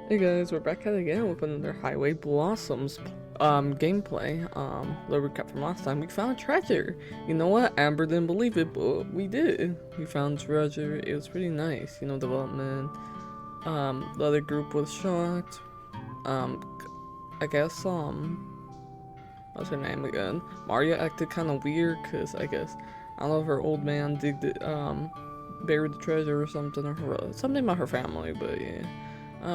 Hey guys, we're back at it again with another Highway Blossoms gameplay. Little recap from last time. We found treasure. You know what? Amber didn't believe it, but we did. We found treasure. It was pretty nice. Development. The other group was shocked. Um, I guess what's her name again? Maria acted kind of weird, cause I guess I don't know if her old man digged it, buried the treasure or something, or something about her family, but yeah.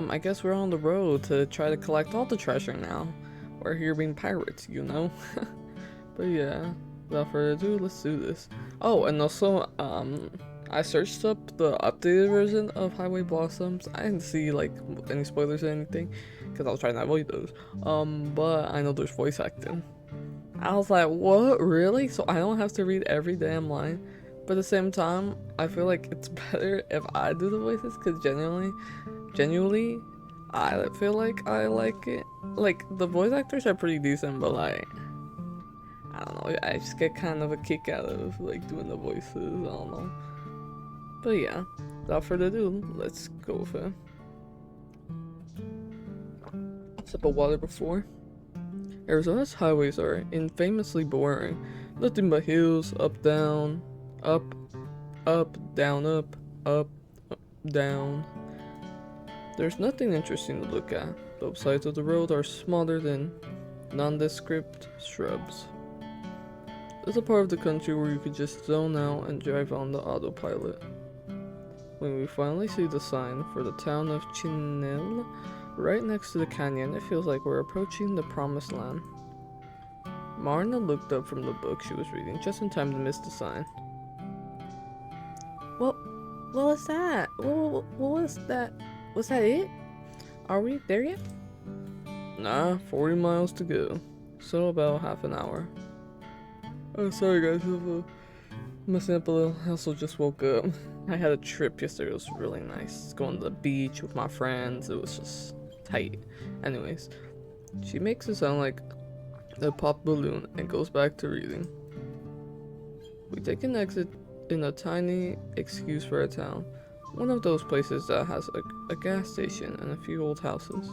I guess we're on the road to try to collect all the treasure now. We're here being pirates, you know? But yeah, without further ado, let's do this. Oh, and also, I searched up the updated version of Highway Blossoms. I didn't see, like, any spoilers or anything, because I was trying to avoid those. But I know there's voice acting. I was like, what? Really? So I don't have to read every damn line? But at the same time, I feel like it's better if I do the voices, because genuinely, I feel like I like it. Like, the voice actors are pretty decent, but like, I don't know, I just get kind of a kick out of like doing the voices, I don't know. But yeah, without further ado, let's go with it. Sip of water before. Arizona's highways are infamously boring. Nothing but hills, up, down, up, up, down, up, up, down. There's nothing interesting to look at. Both sides of the road are smaller than nondescript shrubs. There's a part of the country where you could just zone out and drive on the autopilot. When we finally see the sign for the town of Chinel, right next to the canyon, it feels like we're approaching the promised land. Marna looked up from the book she was reading just in time to miss the sign. What? What was that? What was that? Was that it? Are we there yet? Nah, 40 miles to go. So about half an hour. Oh, sorry guys, messing up a little. I also just woke up. I had a trip yesterday. It was really nice. Going to the beach with my friends. It was just tight. Anyways, she makes it sound like a pop balloon and goes back to reading. We take an exit in a tiny excuse for a town. One of those places that has a gas station and a few old houses.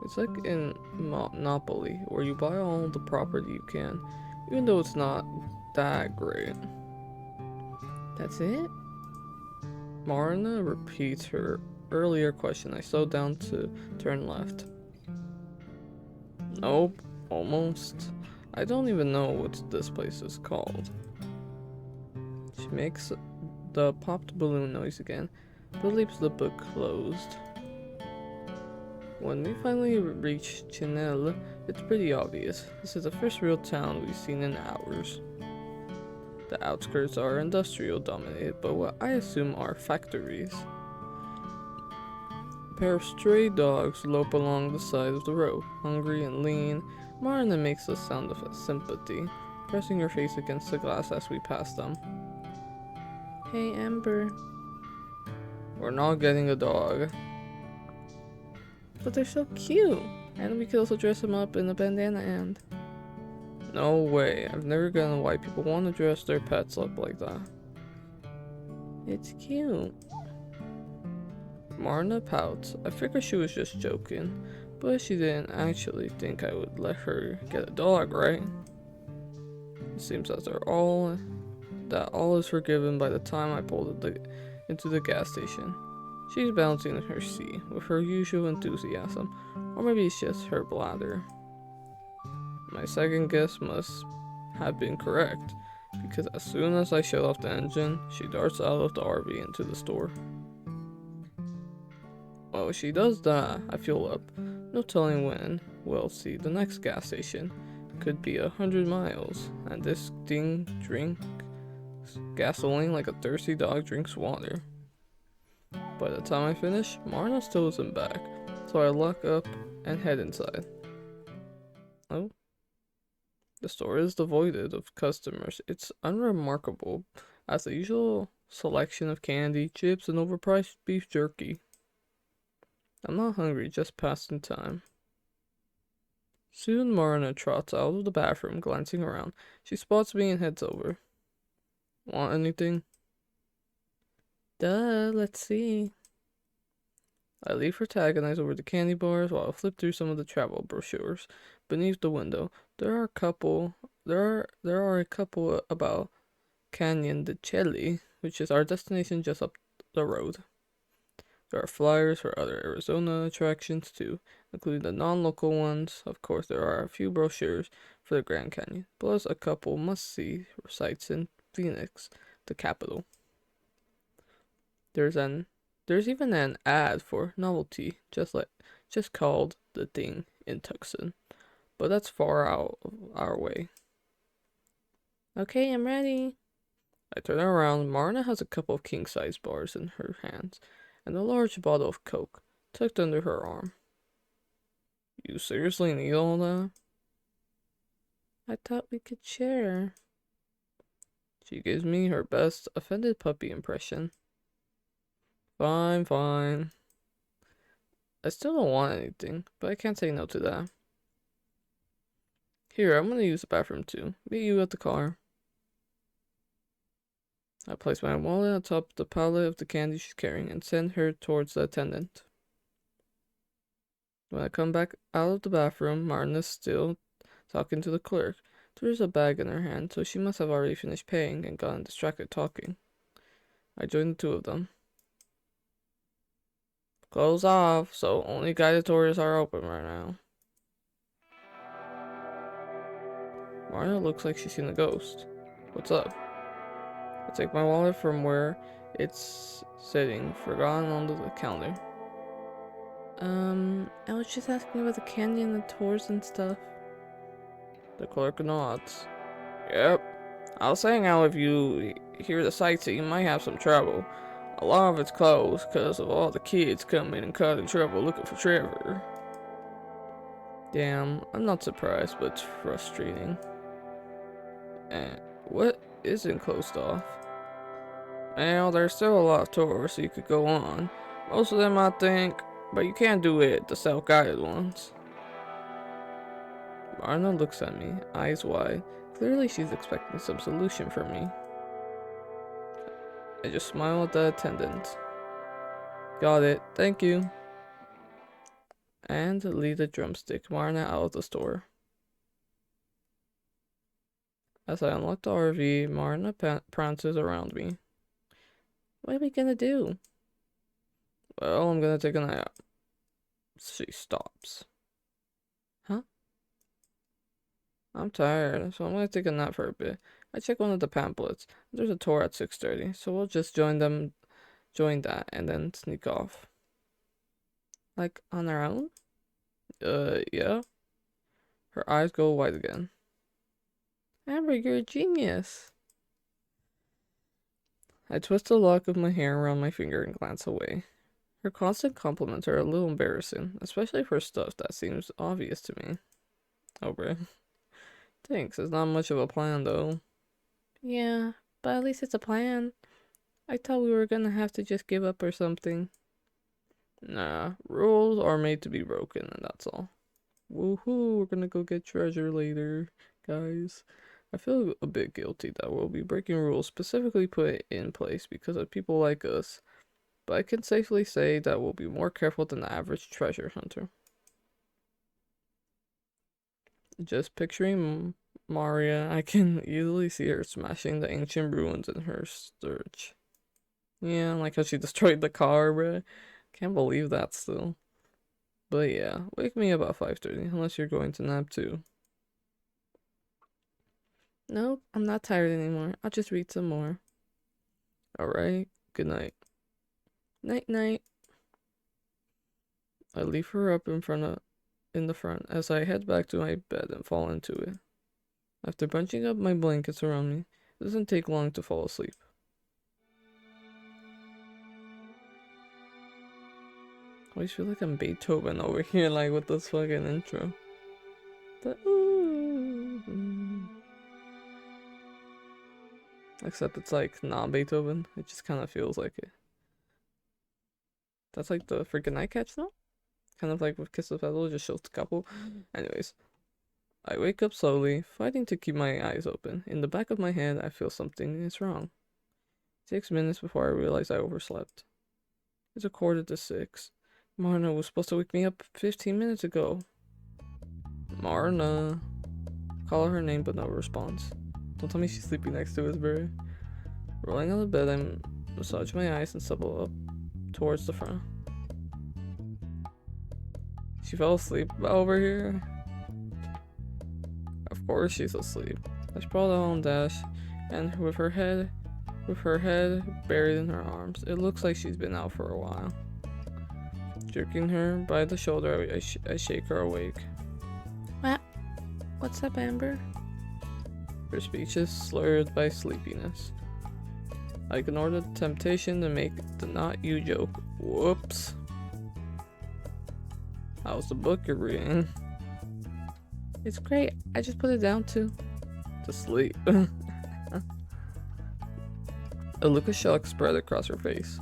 It's like in Monopoly, where you buy all the property you can, even though it's not that great. That's it? Marna repeats her earlier question. I slowed down to turn left. Nope, almost. I don't even know what this place is called. She makes the popped balloon noise again, but leaves the book closed. When we finally reach Chinel, it's pretty obvious. This is the first real town we've seen in hours. The outskirts are industrial dominated, but what I assume are factories. A pair of stray dogs lope along the side of the road, hungry and lean. Marna makes the sound of sympathy, pressing her face against the glass as we pass them. Hey Amber. We're not getting a dog. But they're so cute! And we could also dress them up in a bandana and... No way, I've never gotten why people want to dress their pets up like that. It's cute. Marna pouts. I figured she was just joking, but she didn't actually think I would let her get a dog, right? It seems that all is forgiven by the time I pulled into the gas station. She's bouncing in her seat with her usual enthusiasm, or maybe it's just her bladder. My second guess must have been correct, because as soon as I shut off the engine, she darts out of the RV into the store. While she does that, I fuel up. No telling when we'll see the next gas station. Could be 100 miles, and this thing drinks gasoline like a thirsty dog drinks water. By the time I finish, Marna still isn't back, so I lock up and head inside. Oh, the store is devoid of customers. It's unremarkable, as the usual selection of candy, chips, and overpriced beef jerky. I'm not hungry, just passing time. Soon Marna trots out of the bathroom, glancing around. She spots me and heads over. Want anything? Duh, let's see. I leave her to agonize over the candy bars while I flip through some of the travel brochures. Beneath the window, there are a couple about Canyon de Chelly, which is our destination just up the road. There are flyers for other Arizona attractions too, including the non-local ones. Of course, there are a few brochures for the Grand Canyon, plus a couple must-see sites in Phoenix, the capital. There's an there's even an ad for novelty, just called The Thing in Tucson, but that's far out of our way. Okay, I'm ready. I turn around. Marna has a couple of king-size bars in her hands, and a large bottle of Coke tucked under her arm. You seriously need all that? I thought we could share. She gives me her best offended puppy impression. Fine, fine. I still don't want anything, but I can't say no to that. Here, I'm gonna use the bathroom too. Meet you at the car. I place my wallet on top of the pallet of the candy she's carrying and send her towards the attendant. When I come back out of the bathroom, Martin is still talking to the clerk. There's a bag in her hand, so she must have already finished paying and gotten distracted talking. I join the two of them. Close off, so only guided tours are open right now. Marna looks like she's seen a ghost. What's up? I take my wallet from where it's sitting, forgotten on the counter. I was just asking about the candy and the tours and stuff. The clerk nods. Yep. I was saying how if you hear the sightseeing, you might have some trouble. A lot of it's closed because of all the kids coming and causing trouble looking for Trevor. Damn, I'm not surprised, but it's frustrating. And what isn't closed off? Well, there's still a lot of tours so you could go on. Most of them, I think, but you can't do it, the self-guided ones. Marna looks at me, eyes wide. Clearly she's expecting some solution from me. I just smile at the attendant. Got it, thank you. And lead the drumstick Marna out of the store. As I unlock the RV, Marna prances around me. What are we gonna do? Well, I'm gonna take a nap. She stops. Huh? I'm tired, so I'm gonna take a nap for a bit. I check one of the pamphlets. There's a tour at 6:30, so we'll just join that, and then sneak off. Like, on our own? Yeah. Her eyes go wide again. Amber, you're a genius. I twist the lock of my hair around my finger and glance away. Her constant compliments are a little embarrassing, especially for stuff that seems obvious to me. Oh, bruh. Thanks, it's not much of a plan, though. Yeah, but at least it's a plan. I thought we were gonna have to just give up or something. Nah, rules are made to be broken, and that's all. Woohoo, we're gonna go get treasure later, guys. I feel a bit guilty that we'll be breaking rules specifically put in place because of people like us, but I can safely say that we'll be more careful than the average treasure hunter. Just picturing Maria, I can easily see her smashing the ancient ruins in her search. Yeah, like how she destroyed the car, bruh. Can't believe that still. But yeah, wake me up at 5:30 unless you're going to nap too. Nope, I'm not tired anymore. I'll just read some more. Alright, good night. Night night. I leave her up in the front as I head back to my bed and fall into it. After bunching up my blankets around me, it doesn't take long to fall asleep. I always feel like I'm Beethoven over here, like with this fucking intro. The ooh. Except it's like not Beethoven. It just kind of feels like it. That's like the freaking night catch though. Kind of like with Kiss of Feather, just shows the couple. Anyways, I wake up slowly, fighting to keep my eyes open. In the back of my head, I feel something is wrong. It takes minutes before I realize I overslept. It's 5:45. Marna was supposed to wake me up 15 minutes ago. Marna. Call her name, but no response. Don't tell me she's sleeping next to Isbury. Rolling out of bed, I massage my eyes and stumble up towards the front. She fell asleep over here. Of course she's asleep. I sprawled out on dash, and with her head buried in her arms, it looks like she's been out for a while. Jerking her by the shoulder, I shake her awake. What's up, Amber? Her speech is slurred by sleepiness. I ignored the temptation to make the not you joke. Whoops. How's the book you're reading? It's great. I just put it down to sleep. A look of shock spread across her face.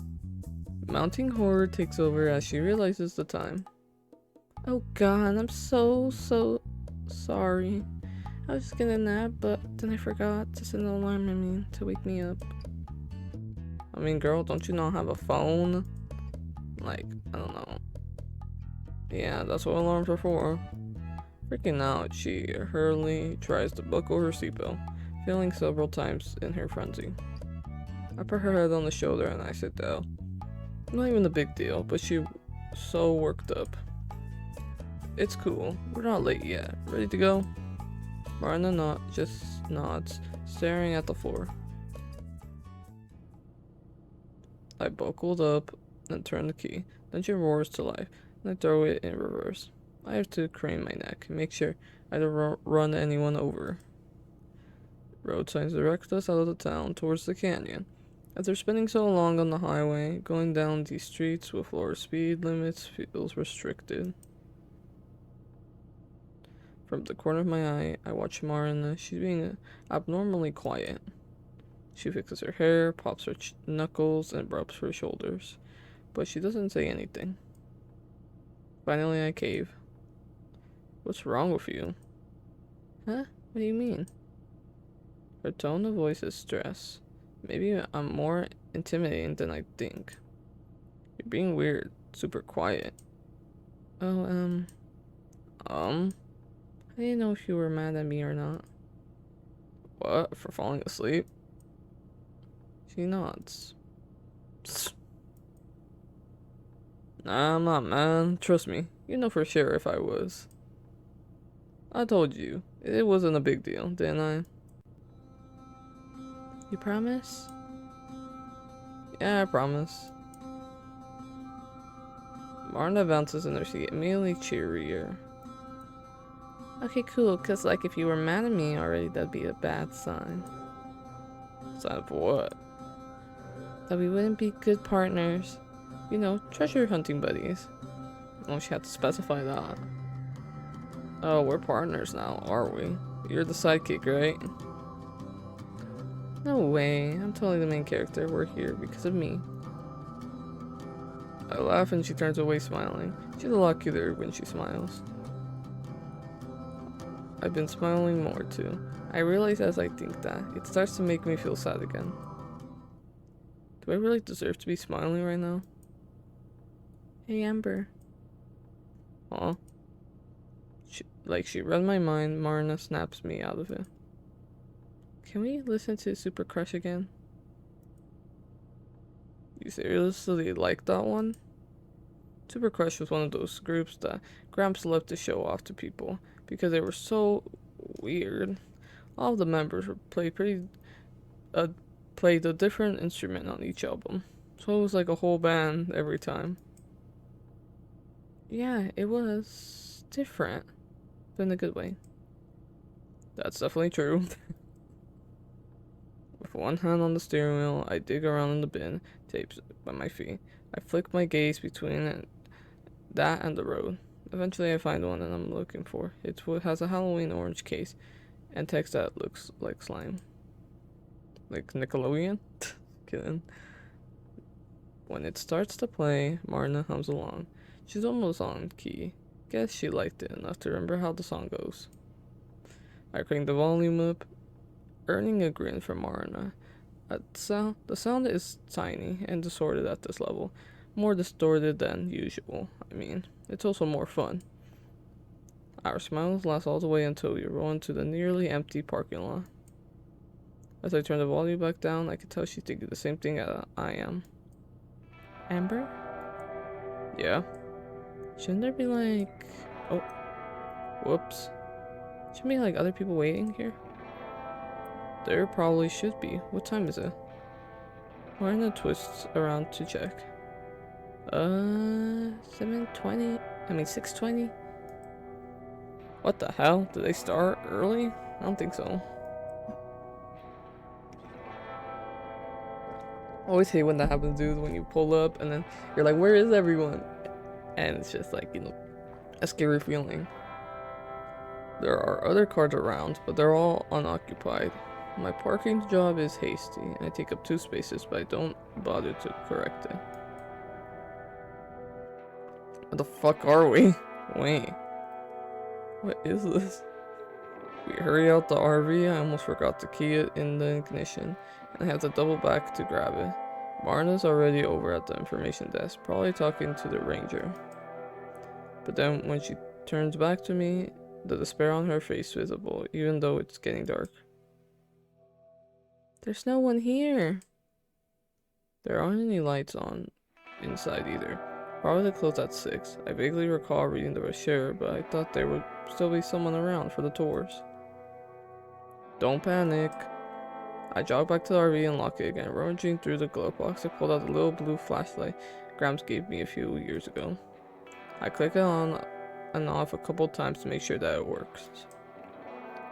Mounting horror takes over as she realizes the time. Oh god, I'm so sorry. I was just gonna nap, but then I forgot to set an alarm to wake me up. I mean, girl, don't you not have a phone? Like, I don't know. Yeah, that's what alarms are for. Freaking out, she hurriedly tries to buckle her seatbelt, failing several times in her frenzy. I put her head on the shoulder and I sit down. Not even a big deal, but she so worked up. It's cool. We're not late yet. Ready to go? Marna just nods, staring at the floor. I buckled up and turn the key. Then she roars to life, and I throw it in reverse. I have to crane my neck, make sure I don't run anyone over. Road signs direct us out of the town towards the canyon. After spending so long on the highway, going down these streets with lower speed limits feels restricted. From the corner of my eye, I watch Marna. She's being abnormally quiet. She fixes her hair, pops her knuckles, and rubs her shoulders. But she doesn't say anything. Finally, I cave. What's wrong with you? Huh? What do you mean? Her tone of voice is stress. Maybe I'm more intimidating than I think. You're being weird, super quiet. Oh, I didn't know if you were mad at me or not. What? For falling asleep? She nods. Psst. Nah, I'm not mad. Trust me. You know for sure if I was. I told you. It wasn't a big deal, didn't I? You promise? Yeah, I promise. Marna bounces in her seat, immediately cheerier. Okay, cool, cause like if you were mad at me already, that'd be a bad sign. Sign of what? That we wouldn't be good partners. You know, treasure hunting buddies. Oh, she had to specify that. Oh, we're partners now, are we? You're the sidekick, right? No way, I'm totally the main character. We're here because of me. I laugh and she turns away smiling. She's a lot cuter when she smiles. I've been smiling more too. I realize as I think that, it starts to make me feel sad again. Do I really deserve to be smiling right now? Hey Amber. Aw. She read my mind, Marna snaps me out of it. Can we listen to Super Crush again? You seriously like that one? Super Crush was one of those groups that Gramps loved to show off to people because they were so weird. All of the members played a different instrument on each album, so it was like a whole band every time. Yeah, it was different, but in a good way. That's definitely true. With one hand on the steering wheel, I dig around in the bin, tapes by my feet. I flick my gaze between that and the road. Eventually I find one that I'm looking for. It has a Halloween orange case and text that looks like slime. Like Nickelodeon? Kidding. When it starts to play, Marna hums along. She's almost on key. Guess she liked it enough to remember how the song goes. I crank the volume up, earning a grin from Marna. The sound is tiny and distorted at this level, more distorted than usual. I mean, it's also more fun. Our smiles last all the way until we roll into the nearly empty parking lot. As I turn the volume back down, I can tell she's thinking the same thing I am. Amber? Yeah? Shouldn't there be like... Oh. Whoops. Shouldn't be like other people waiting here? There probably should be. What time is it? Marina twists around to check. 7:20? I mean 6:20? What the hell? Did they start early? I don't think so. I always hate when that happens, dude, when you pull up and then you're like, where is everyone? And it's just like, you know, a scary feeling. There are other cars around, but they're all unoccupied. My parking job is hasty. I take up 2 spaces, but I don't bother to correct it. What the fuck are we? Wait. What is this? We hurry out the RV. I almost forgot to key it in the ignition, and I have to double back to grab it. Marna's already over at the information desk, probably talking to the ranger. But then when she turns back to me, the despair on her face visible, even though it's getting dark. There's no one here. There aren't any lights on inside either. Probably they closed at 6. I vaguely recall reading the brochure, but I thought there would still be someone around for the tours. Don't panic. I jog back to the RV and lock it again. Rummaging through the glove box, I pulled out the little blue flashlight Gramps gave me a few years ago. I click it on and off a couple times to make sure that it works.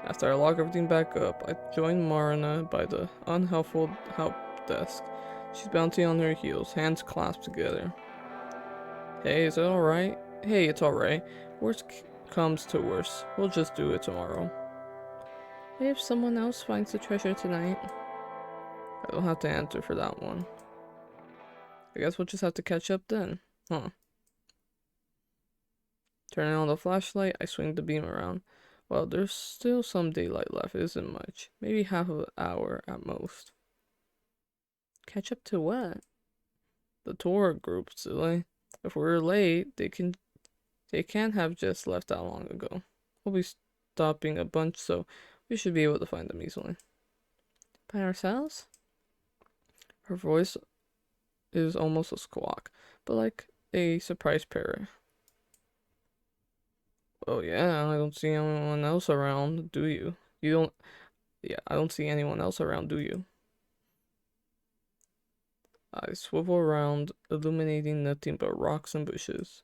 After I lock everything back up, I join Marina by the unhelpful help desk. She's bouncing on her heels, hands clasped together. Hey, is it alright? Hey, it's alright. Worst comes to worst. We'll just do it tomorrow. What if someone else finds the treasure tonight? I don't have to answer for that one. I guess we'll just have to catch up then. Huh. Turning on the flashlight, I swing the beam around. Well, there's still some daylight left. It isn't much. Maybe half an hour at most. Catch up to what? The tour group, silly. If we're late, they can't have just left that long ago. We'll be stopping a bunch, so we should be able to find them easily. By ourselves? Her voice is almost a squawk, but like a surprised parrot. Oh yeah, I don't see anyone else around, do you? You don't... Yeah, I don't see anyone else around, do you? I swivel around, illuminating nothing but rocks and bushes.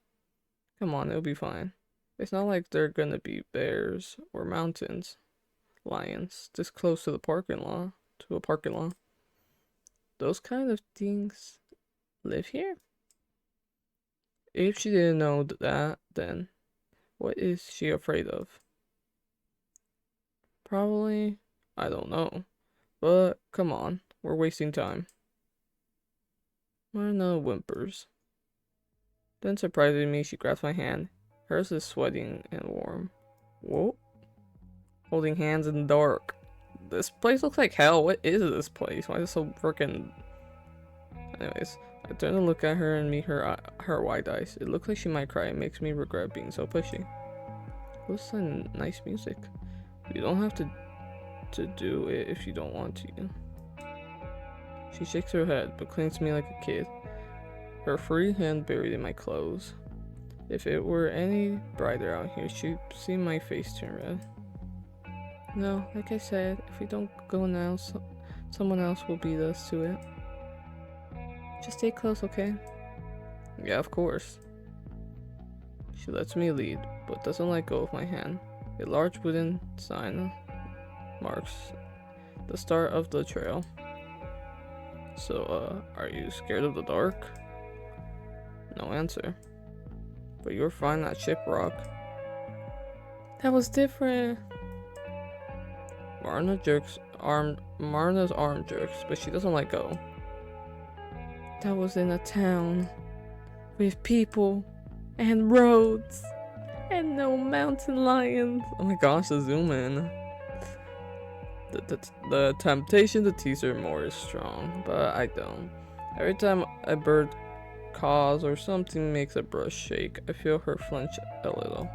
Come on, it'll be fine. It's not like they're gonna be bears or mountains. Lions, this close to the parking lot. To a parking lot. Those kind of things live here? If she didn't know that, then what is she afraid of? Probably, I don't know. But come on, we're wasting time. Marina whimpers. Then surprisingly, she grabs my hand. Hers is sweating and warm. Whoa. Holding hands in the dark. This place looks like hell. What is this place? Why is it so freaking... Anyways, I turn to look at her and meet her wide eyes. It looks like she might cry. It makes me regret being so pushy. Listen, nice music. You don't have to do it if you don't want to. She shakes her head, but clings to me like a kid. Her free hand buried in my clothes. If it were any brighter out here, she'd see my face turn red. No, like I said, if we don't go now, someone else will beat us to it. Just stay close, okay? Yeah, of course. She lets me lead, but doesn't let go of my hand. A large wooden sign marks the start of the trail. So, are you scared of the dark? No answer. But you're fine at Shiprock. That was different. Marina's arm jerks, but she doesn't let go. That was in a town with people and roads and no mountain lions. Oh my gosh, the zoom in. The temptation to tease her more is strong, but I don't. Every time a bird cause or something makes a brush shake. I feel her flinch a little.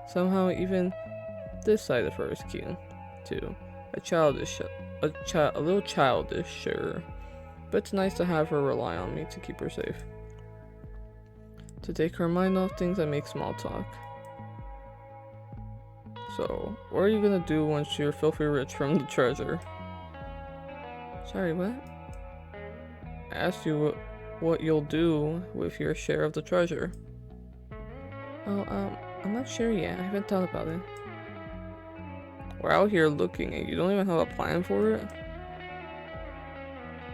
Somehow even this side of her is cute, too. A little childish, sure. But it's nice to have her rely on me to keep her safe. To take her mind off things and make small talk. So, what are you gonna do once you're filthy rich from the treasure? Sorry, what? I asked you what you'll do with your share of the treasure. Oh, I'm not sure yet. I haven't thought about it. We're out here looking and you don't even have a plan for it?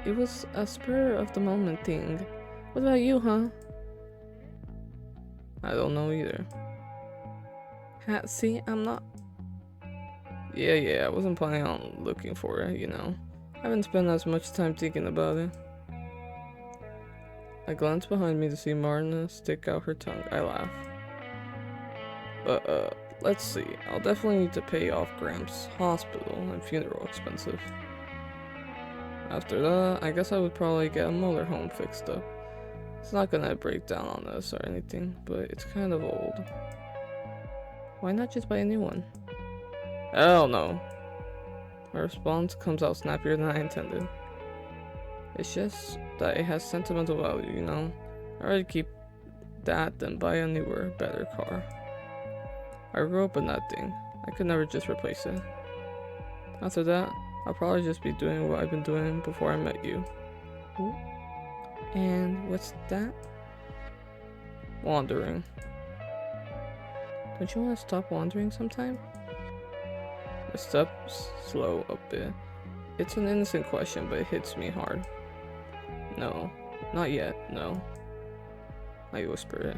It was a spur of the moment thing. What about you, huh? I don't know either. See, I'm not... Yeah, I wasn't planning on looking for it, you know. I haven't spent as much time thinking about it. I glance behind me to see Marna stick out her tongue. I laugh. But, let's see. I'll definitely need to pay off Gramps' hospital and funeral expenses. After that, I guess I would probably get a motorhome fixed up. It's not gonna break down on us or anything, but it's kind of old. Why not just buy a new one? Hell no. My response comes out snappier than I intended. It's just that it has sentimental value, you know? I'd rather keep that than buy a newer, better car. I grew up in that thing. I could never just replace it. After that, I'll probably just be doing what I've been doing before I met you. Ooh. And what's that? Wandering. Don't you want to stop wandering sometime? My steps slow a bit. It's an innocent question, but it hits me hard. No, not yet, no. I whisper it.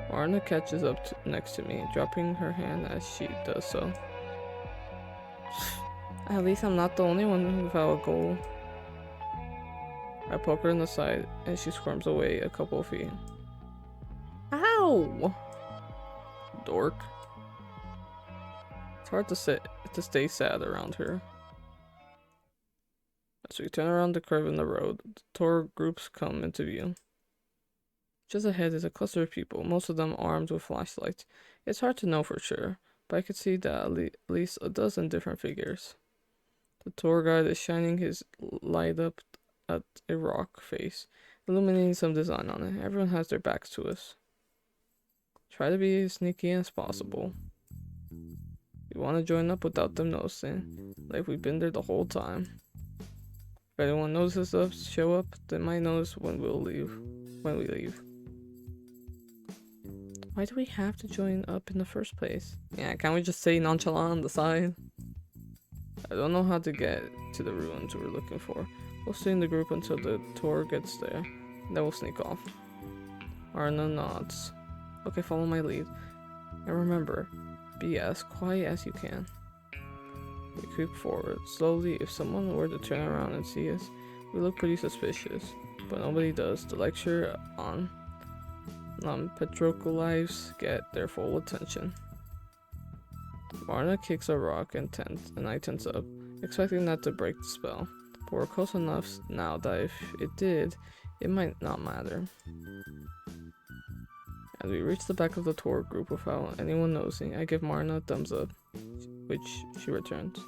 Marna catches up next to me, dropping her hand as she does so. At least I'm not the only one without a goal. I poke her in the side, and she squirms away a couple of feet. Ow! Dork. It's hard to stay sad around her. As we turn around the curve in the road, the tour groups come into view. Just ahead is a cluster of people, most of them armed with flashlights. It's hard to know for sure, but I could see that at least a dozen different figures. The tour guide is shining his light up at a rock face, illuminating some design on it. Everyone has their backs to us. Try to be as sneaky as possible. We want to join up without them noticing, like we've been there the whole time. If anyone notices us show up, they might notice when we leave. Why do we have to join up in the first place? Yeah, can't we just say nonchalant on the side? I don't know how to get to the ruins we're looking for. We'll stay in the group until the tour gets there, then we'll sneak off. Arna nods. Okay, follow my lead. And remember, be as quiet as you can. We creep forward. Slowly, if someone were to turn around and see us, we look pretty suspicious. But nobody does. The lecture on petroleum get their full attention. Marna kicks a rock and I tense up, expecting that to break the spell. But we're close enough now that if it did, it might not matter. As we reach the back of the tour group without anyone noticing, I give Marna a thumbs up, which she returns.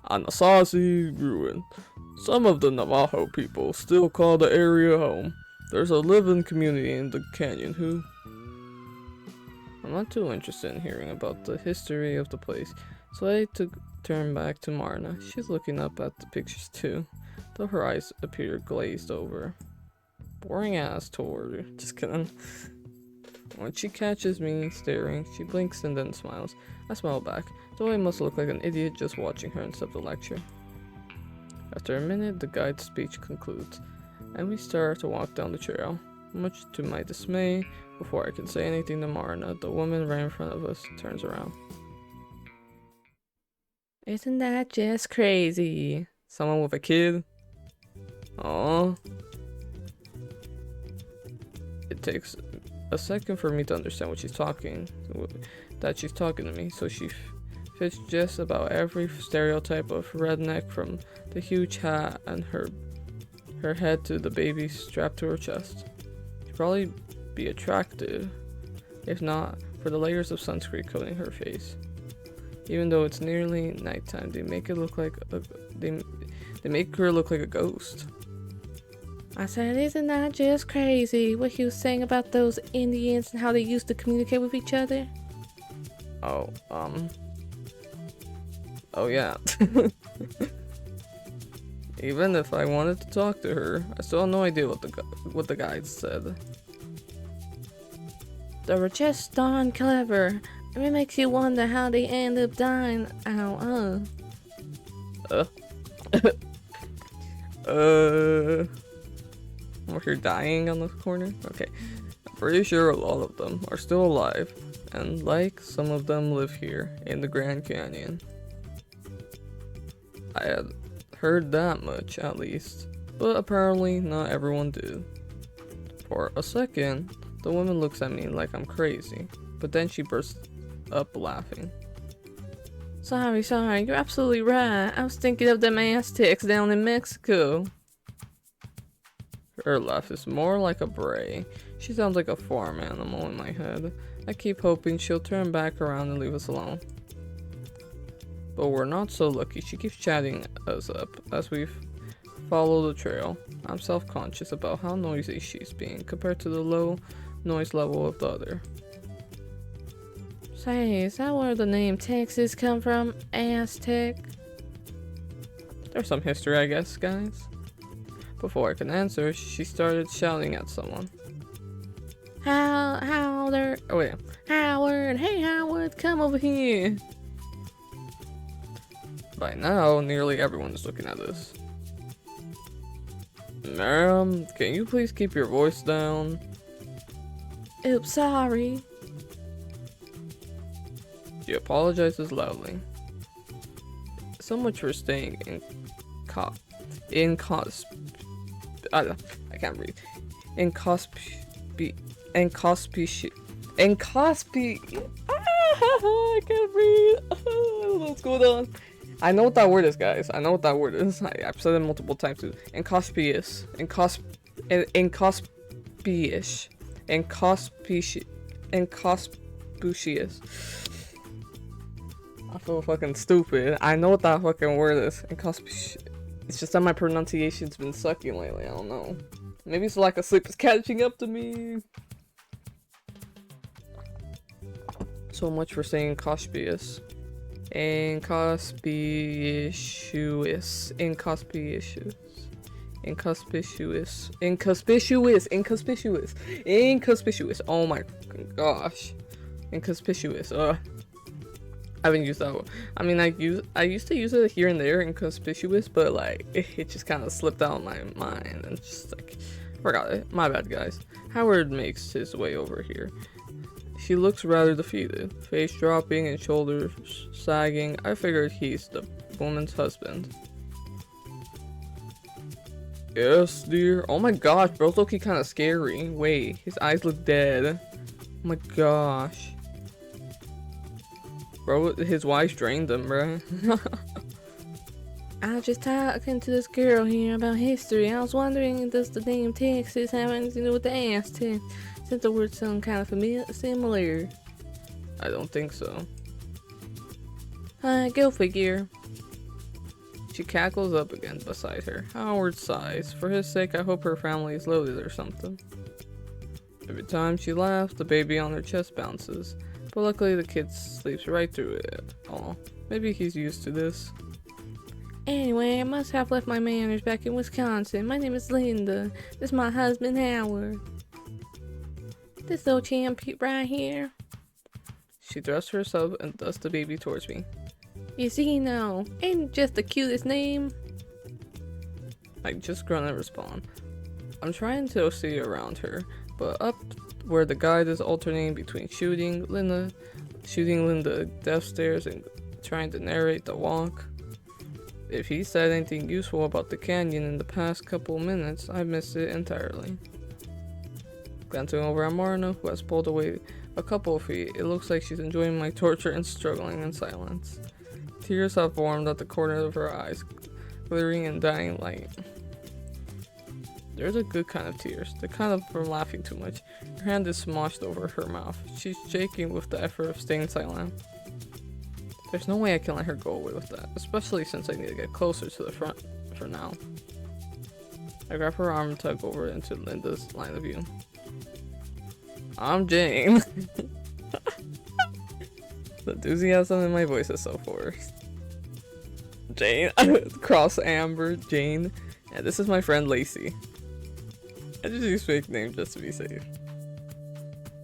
Anasazi ruin. Some of the Navajo people still call the area home. There's a living community in the canyon who... I'm not too interested in hearing about the history of the place, so I turn back to Marna. She's looking up at the pictures too, though her eyes appear glazed over. Boring ass tour. Just kidding. When she catches me staring, she blinks and then smiles. I smile back, though I must look like an idiot just watching her instead of the lecture. After a minute, the guide's speech concludes, and we start to walk down the trail. Much to my dismay, before I can say anything to Marna, the woman right in front of us turns around. Isn't that just crazy? Someone with a kid? Aww. It takes a second for me to understand what she's talking to me, so she Fits just about every stereotype of redneck, from the huge hat and her head to the baby strapped to her chest. She'd probably be attractive, if not for the layers of sunscreen coating her face. Even though it's nearly nighttime, they make her look like a ghost. I said, isn't that just crazy what he was saying about those Indians and how they used to communicate with each other? Oh yeah. Even if I wanted to talk to her, I still have no idea what the guide said. They were just darn clever. It makes you wonder how they end up dying. Ow, We're dying on the corner? Okay. I'm pretty sure a lot of them are still alive, and like some of them live here in the Grand Canyon. I had heard that much at least, but apparently not everyone did. For a second, the woman looks at me like I'm crazy, but then she bursts up laughing. Sorry, you're absolutely right. I was thinking of them Aztecs down in Mexico. Her laugh is more like a bray. She sounds like a farm animal in my head. I keep hoping she'll turn back around and leave us alone. But we're not so lucky. She keeps chatting us up as we follow the trail. I'm self-conscious about how noisy she's being compared to the low noise level of the other. Say, is that where the name Texas come from? Aztec? There's some history, I guess, guys. Before I can answer, she started shouting at someone. Howard, hey Howard, come over here. By now, nearly everyone is looking at us. Ma'am, can you please keep your voice down? Oops, sorry. She apologizes loudly. So much for staying I can't read. I can't read. What's going on? I know what that word is, guys. I know what that word is. I've said it multiple times too. Inconspicuous. Inconspicuous. I feel fucking stupid. I know what that fucking word is. Inconspicuous. It's just that my pronunciation's been sucking lately. I don't know. Maybe it's lack of sleep is catching up to me. So much for saying inconspicuous. Inconspicuous. Oh my gosh. Inconspicuous. I haven't used that one. I mean, I used to use it here and there, inconspicuous, but like it just kind of slipped out of my mind and just like forgot it. My bad, guys. Howard makes his way over here. She looks rather defeated, face dropping and shoulders sagging. I figured he's the woman's husband. Yes, dear. Oh my gosh, bro's looking kind of scary. Wait, his eyes look dead. Oh my gosh. Bro, his wife drained him, bro. I was just talking to this girl here about history. I was wondering, does the name Texas have anything to do with the Aztecs? Since the words sound kind of similar. I don't think so. Go figure. She cackles up again beside her. Howard sighs. For his sake, I hope her family is loaded or something. Every time she laughs, the baby on her chest bounces. But luckily the kid sleeps right through it. Aw, maybe he's used to this. Anyway, I must have left my manners back in Wisconsin. My name is Linda. This is my husband, Howard. This little champ right here. She thrusts herself and dusts the baby towards me. You see now, ain't just the cutest name? I just grunt and respond. I'm trying to see around her, but up where the guide is alternating between shooting Linda death stares and trying to narrate the walk. If he said anything useful about the canyon in the past couple minutes, I missed it entirely. Glancing over at Marna, who has pulled away a couple of feet, it looks like she's enjoying my torture and struggling in silence. Tears have formed at the corner of her eyes, glittering in dying light. There's a good kind of tears, the kind of from laughing too much. Her hand is smoshed over her mouth. She's shaking with the effort of staying silent. There's no way I can let her go away with that, especially since I need to get closer to the front for now. I grab her arm and tug over into Linda's line of view. I'm Jane. The enthusiasm in my voice is so forced. Jane, cross Amber, Jane, and this is my friend Lacey. I just use fake names just to be safe.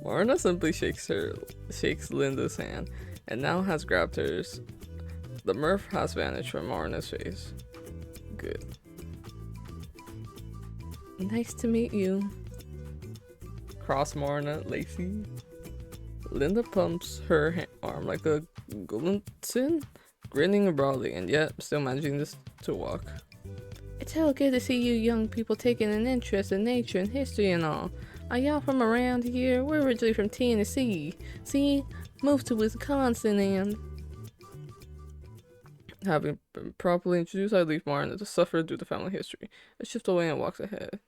Marna simply shakes Linda's hand, and now has grabbed hers. The mirth has vanished from Marna's face. Good. Nice to meet you. Cross Marna, Lacey. Linda pumps her arm like a glutton, grinning broadly, and yet still managing to walk. It's hell good to see you young people taking an interest in nature and history and all. Are y'all from around here? We're originally from Tennessee. See? Moved to Wisconsin and... Having been properly introduced, I leave Martin to suffer due to family history. I shift away and walks ahead.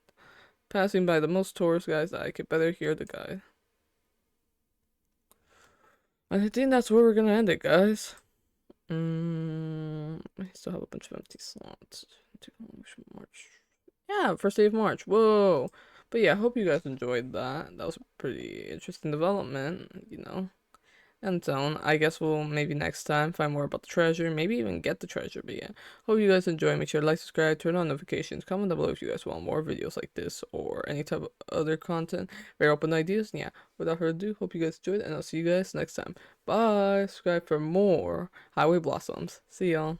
Passing by the most tourist guys that I could better hear the guide. I think that's where we're gonna end it, guys. I still have a bunch of empty slots. March. Yeah, first day of March. Whoa. But yeah, I hope you guys enjoyed that. That was a pretty interesting development, you know. And so, I guess we'll maybe next time find more about the treasure, maybe even get the treasure. But yeah, hope you guys enjoy. Make sure to like, subscribe, turn on notifications, comment down below if you guys want more videos like this or any type of other content. Very open ideas. And yeah, without further ado, hope you guys enjoyed, and I'll see you guys next time. Bye. Subscribe for more Highway Blossoms. See y'all.